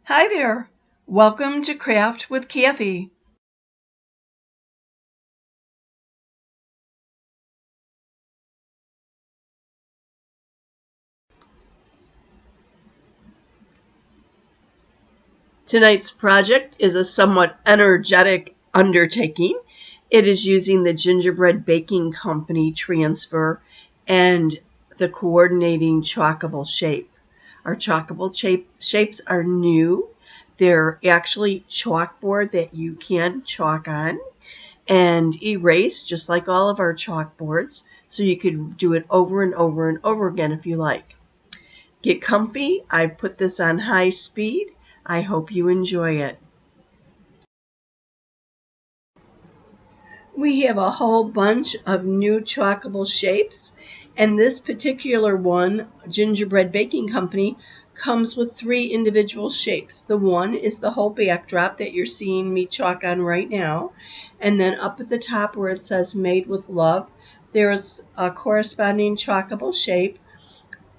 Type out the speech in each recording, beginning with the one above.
Hi there. Welcome to Craft with Kathie. Tonight's project is a somewhat energetic undertaking. It is using the Gingerbread Baking Company transfer and the coordinating chalkable shape. Our chalkable shapes are new. They're actually chalkboard that you can chalk on and erase just like all of our chalkboards, so you could do it over and over and over again if you like. Get comfy. I put this on high speed. I hope you enjoy it. We have a whole bunch of new chalkable shapes, and this particular one, Gingerbread Baking Company, comes with 3 individual shapes. The one is the whole backdrop that you're seeing me chalk on right now, and then up at the top where it says Made with Love, there's a corresponding chalkable shape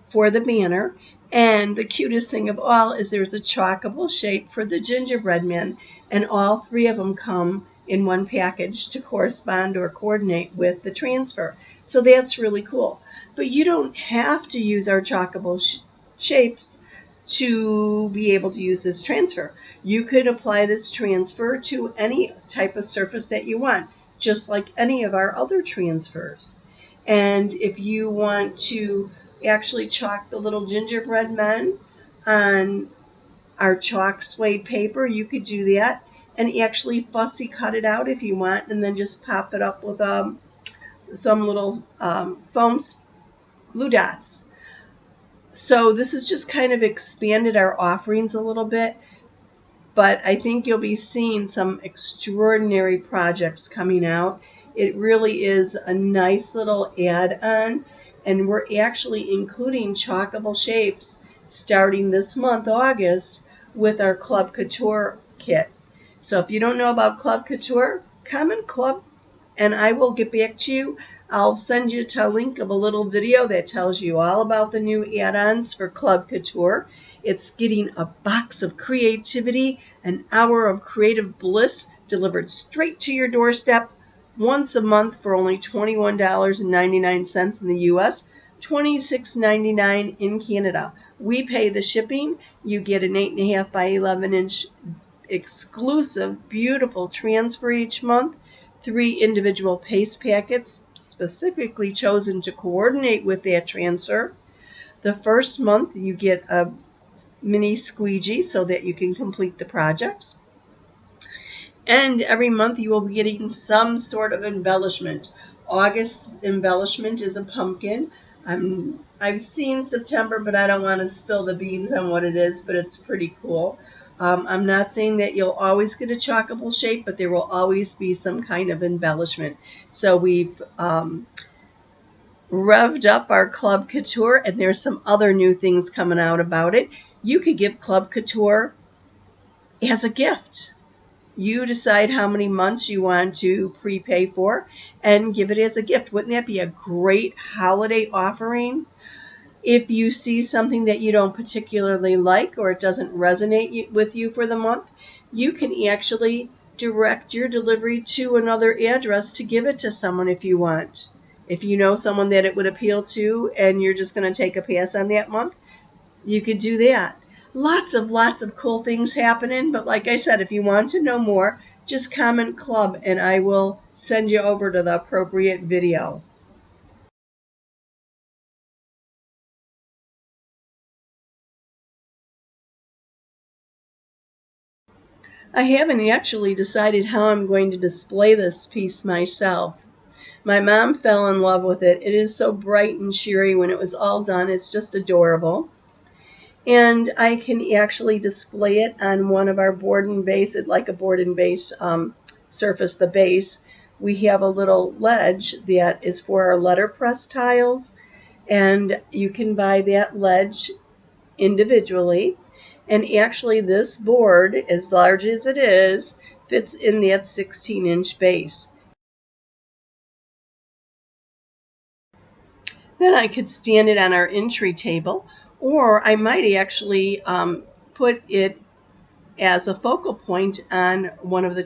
for the banner. And the cutest thing of all is there's a chalkable shape for the gingerbread man, and all 3 of them come in one package to correspond or coordinate with the transfer. So that's really cool. But you don't have to use our chalkable shapes to be able to use this transfer. You could apply this transfer to any type of surface that you want, just like any of our other transfers. And if you want to actually chalk the little gingerbread men on our chalk suede paper, you could do that and actually fussy cut it out if you want, and then just pop it up with some little foam glue dots. So this has just kind of expanded our offerings a little bit, but I think you'll be seeing some extraordinary projects coming out. It really is a nice little add-on, and we're actually including chalkable shapes starting this month, August, with our Club Couture kit. So if you don't know about Club Couture, comment Club and I will get back to you. I'll send you a link of a little video that tells you all about the new add-ons for Club Couture. It's getting a box of creativity, an hour of creative bliss delivered straight to your doorstep once a month for only $21.99 in the US, $26.99 in Canada. We pay the shipping. You get an 8.5 by 11-inch exclusive, beautiful transfer each month, 3 individual paste packets specifically chosen to coordinate with that transfer. The first month you get a mini squeegee so that you can complete the projects. And every month you will be getting some sort of embellishment. August embellishment is a pumpkin. I've seen September, but I don't want to spill the beans on what it is, but it's pretty cool. I'm not saying that you'll always get a chalkable shape, but there will always be some kind of embellishment. So we've revved up our Club Couture, and there's some other new things coming out about it. You could give Club Couture as a gift. You decide how many months you want to prepay for and give it as a gift. Wouldn't that be a great holiday offering? If you see something that you don't particularly like or it doesn't resonate with you for the month, you can actually direct your delivery to another address to give it to someone if you want. If you know someone that it would appeal to and you're just going to take a pass on that month, you could do that. Lots of cool things happening, but like I said, if you want to know more, just comment Club and I will send you over to the appropriate video. I haven't actually decided how I'm going to display this piece myself. My mom fell in love with it. It is so bright and cheery when it was all done. It's just adorable. And I can actually display it on one of our board and base, like a board and base surface, the base. We have a little ledge that is for our letterpress tiles, and you can buy that ledge individually. And actually, this board, as large as it is, fits in that 16-inch base. Then I could stand it on our entry table, or I might actually put it as a focal point on one of my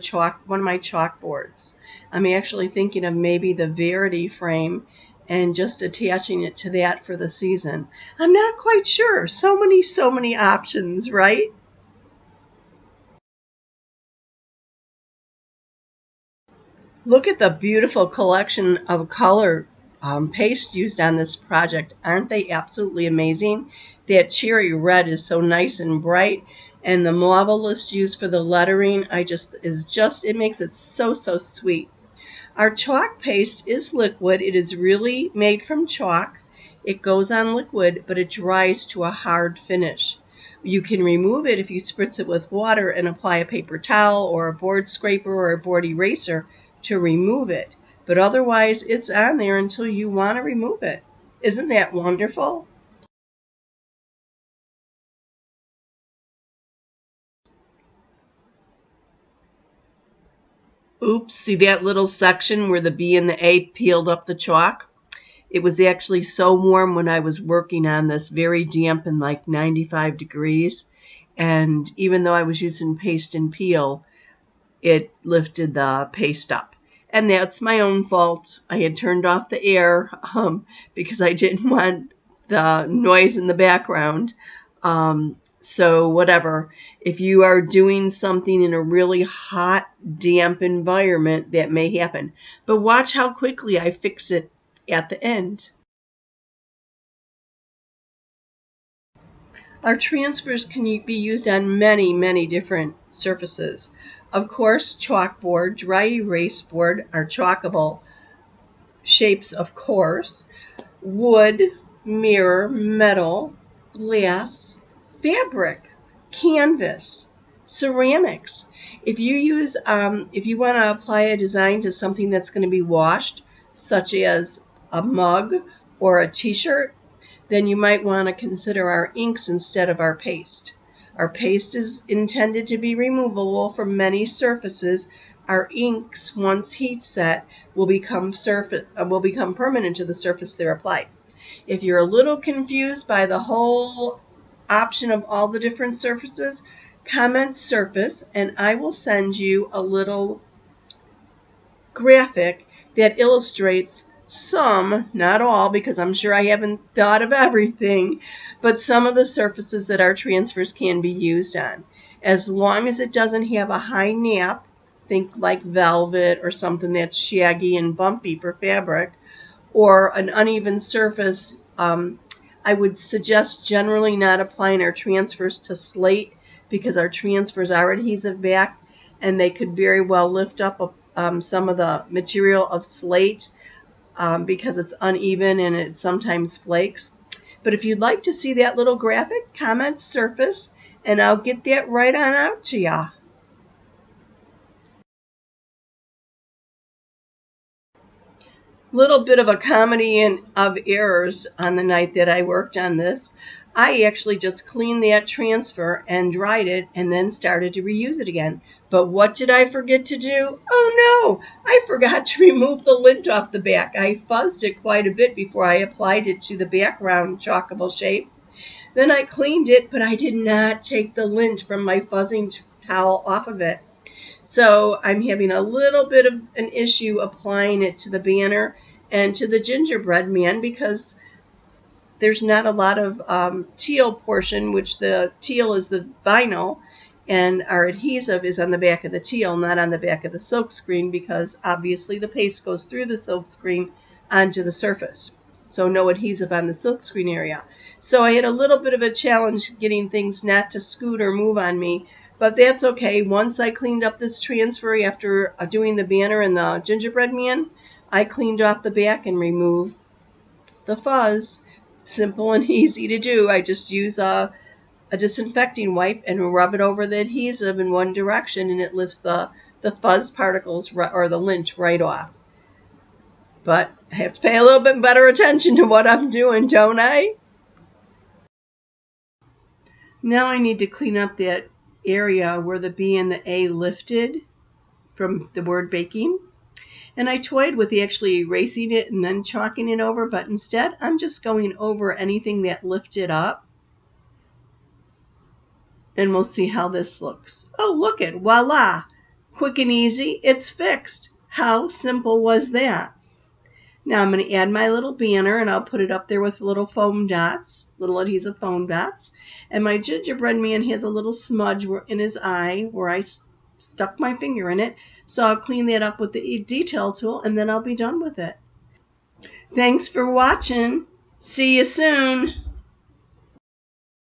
chalkboards. I'm actually thinking of maybe the Verity frame and just attaching it to that for the season. I'm not quite sure. So many options, right? Look at the beautiful collection of color paste used on this project. Aren't they absolutely amazing? That cherry red is so nice and bright, and the marvelous used for the lettering, it makes it so sweet. Our chalk paste is liquid. It is really made from chalk. It goes on liquid, but it dries to a hard finish. You can remove it if you spritz it with water and apply a paper towel or a board scraper or a board eraser to remove it. But otherwise, it's on there until you want to remove it. Isn't that wonderful? Oops, see that little section where the B and the A peeled up the chalk? It was actually so warm when I was working on this, very damp and like 95 degrees. And even though I was using paste and peel, it lifted the paste up. And that's my own fault. I had turned off the air because I didn't want the noise in the background. So whatever. If you are doing something in a really hot, damp environment, that may happen. But watch how quickly I fix it at the end. Our transfers can be used on many different surfaces. Of course, chalkboard, dry erase board are chalkable shapes, of course, wood, mirror, metal, glass, fabric, canvas, ceramics. If you want to apply a design to something that's going to be washed, such as a mug or a t-shirt, then you might want to consider our inks instead of our paste. Our paste is intended to be removable from many surfaces. Our inks, once heat set, will become permanent to the surface they're applied. If you're a little confused by the whole option of all the different surfaces, comment surface and I will send you a little graphic that illustrates some, not all, because I'm sure I haven't thought of everything, but some of the surfaces that our transfers can be used on. As long as it doesn't have a high nap, think like velvet or something that's shaggy and bumpy for fabric, or an uneven surface, I would suggest generally not applying our transfers to slate because our transfers are adhesive back and they could very well lift up some of the material of slate because it's uneven and it sometimes flakes. But if you'd like to see that little graphic, comment surface and I'll get that right on out to ya. Little bit of a comedy and of errors on the night that I worked on this. I actually just cleaned that transfer and dried it and then started to reuse it again. But what did I forget to do? Oh no, I forgot to remove the lint off the back. I fuzzed it quite a bit before I applied it to the background chalkable shape. Then I cleaned it, but I did not take the lint from my fuzzing towel off of it. So I'm having a little bit of an issue applying it to the banner and to the gingerbread man because there's not a lot of teal portion, which the teal is the vinyl, and our adhesive is on the back of the teal, not on the back of the silk screen, because obviously the paste goes through the silk screen onto the surface. So no adhesive on the silk screen area. So I had a little bit of a challenge getting things not to scoot or move on me, but that's okay. Once I cleaned up this transfer after doing the banner and the gingerbread man, I cleaned off the back and removed the fuzz. Simple and easy to do. I just use a disinfecting wipe and rub it over the adhesive in one direction and it lifts the fuzz particles or the lint right off. But I have to pay a little bit better attention to what I'm doing, don't I? Now I need to clean up that area where the B and the A lifted from the word baking. And I toyed with actually erasing it and then chalking it over, but instead I'm just going over anything that lifted up and we'll see how this looks. Oh, look it, voila! Quick and easy, it's fixed. How simple was that? Now I'm going to add my little banner, and I'll put it up there with little foam dots, little adhesive foam dots. And my gingerbread man has a little smudge in his eye where I stuck my finger in it. So I'll clean that up with the detail tool, and then I'll be done with it. Thanks for watching. See you soon.